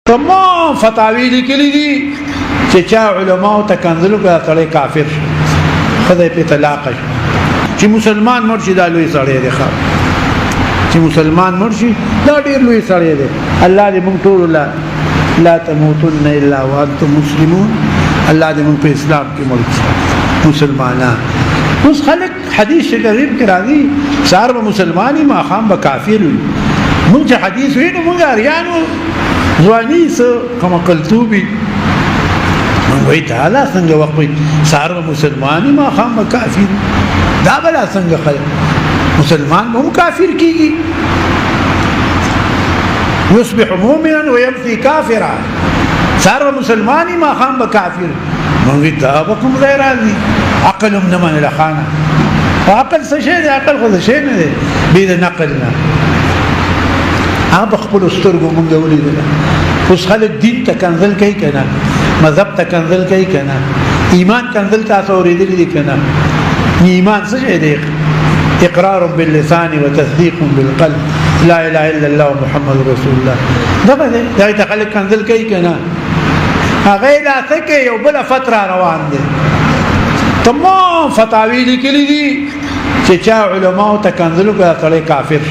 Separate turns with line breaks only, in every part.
تمام فتاوی لیکلی دي چې چا علماء ته کنځلو کړه سړی کافر خدای په طلاق چې مسلمان مرشي دا لوی سړی دی چې مسلمان مرشي دا ډیر لوی سړی دی. الله دې موږ ټول لا تموتن الا وانتم مسلمون. الله دې موږ په اسلام کې مړ مسلمانان. اوس خلک حدیث شریف کې راځي سار به مسلمانی ما خام به کافر وي. موږ حدیث وینو موږ اریانو ځواني سه کوم قلتوبي وای تعالی څنګه وقوي سار مسلمانی ما خام کافر دا بلا څنګه خلک مسلمان هم کافر کیږي. يصبح مؤمنا ويمسي كافرا سار مسلمانی ما خام کافر موږ دا بكم غیر راضي عقل من الاخانه عقل څه شي دی عقل خو څه شي نه دی بيد نقلنا اب خپل سترګو مونږ ولیدل. اوس خلک دین ته کنزل کوي کنه مذهب ته کنزل کوي کنه ایمان کنزل تاسو اوریدل دي کنه. ایمان څه شي دی؟ اقرار باللسان وتصديق بالقلب لا اله الا الله محمد رسول الله. دا ته خلک کنزل کوي کنه هغه لا تکي یو بل فتره روان دي. تمام فتاوی لیکلي دي چې چا علماء ته کنزل کوي سړی کافر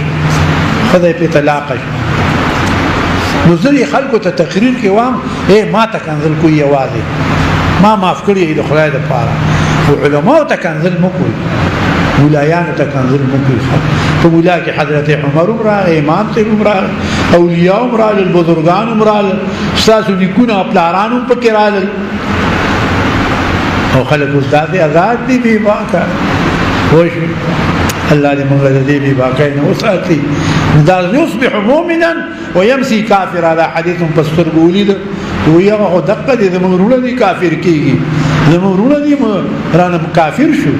خدای په طلاق نو ځلې خلکو ته تقریر کې وام ما ته کنزل کوي یوازې ما معاف کړی د خدای د پاره او علماء ته کنزل مکوي ولایان ته کنزل مکوي. په ولا کې حضرت عمر راغی امام ته عمر اولیاء عمر البزرگان عمر استاد لیکونه پلارانو په کې راغل او خلک استاد آزاد دي به واکه وش الله دې موږ دې به واقع نه وساتي. دا يصبح مؤمنا ويمسي كافرا. هذا حديث بستر ولید ويغه دقه دې زمورونه دي کافر کیږي زمورونه دي رانه کافر شو.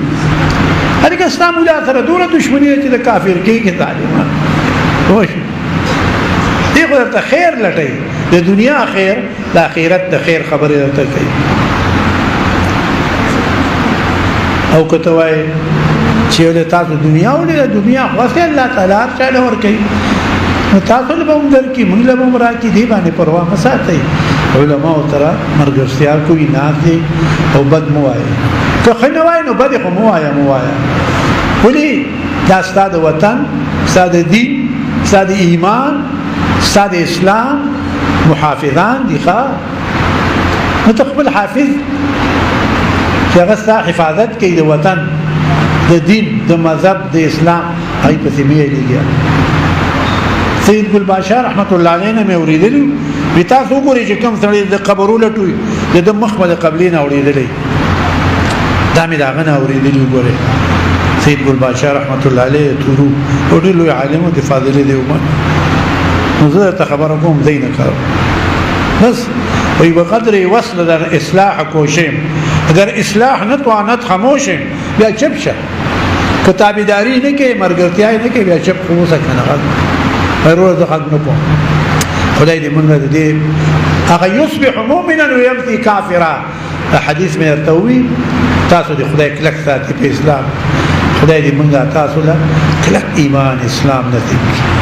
هرګه اسلام ولا سره دوره دښمنی چې د کافر کیږي ظالمان وش دې خو ته خیر لټي د دنیا خیر د آخرت د خیر خبره ته کوي. او کته وای چې له تاسو دنیا ولې دنیا واسه الله تعالی تعالی ور کوي نو تاسو له هم درکې موږ له هم راکې دی باندې پروا نه ساتي. علماء ترى مرګرتیا کوي نه دي او بد موای که خنه وای نو بد خو موای ولي دا ستاسو وطن ستاسو دین ستاسو ایمان ستاسو اسلام محافظان دي ښا متقبل حافظ چې هغه حفاظت کوي د وطن د دین د مذهب د اسلام هاي په سیمه لګیا. سید ګل باشا رحمت الله علیه مې اوریدلی به تاسو وګورئ چې کوم سړی د قبرونو ټوي د مخمل قبلین اوریدلی دا مې دا غنه اوریدلی وګورئ. سید ګل باشا رحمت الله علیه تورو ټول لوی عالم او د فاضل دی ومن نو زه ته خبره کوم زین کار بس وي بقدر وصل در اصلاح کوشم اگر اصلاح نه توانت خاموشه بیا چپ شه کتابداري نه کې مرګرتیا نه کې بیا چپ خو سکنه غل ضرورت حق نه کو خدای دې مونږ دې هغه يصبح مؤمنا ويمسي كافرا. حدیث مې ارتوي تاسو دې خدای کلک ساتي په اسلام. خدای دې مونږه تاسو له کلک ایمان اسلام نصیب کړي.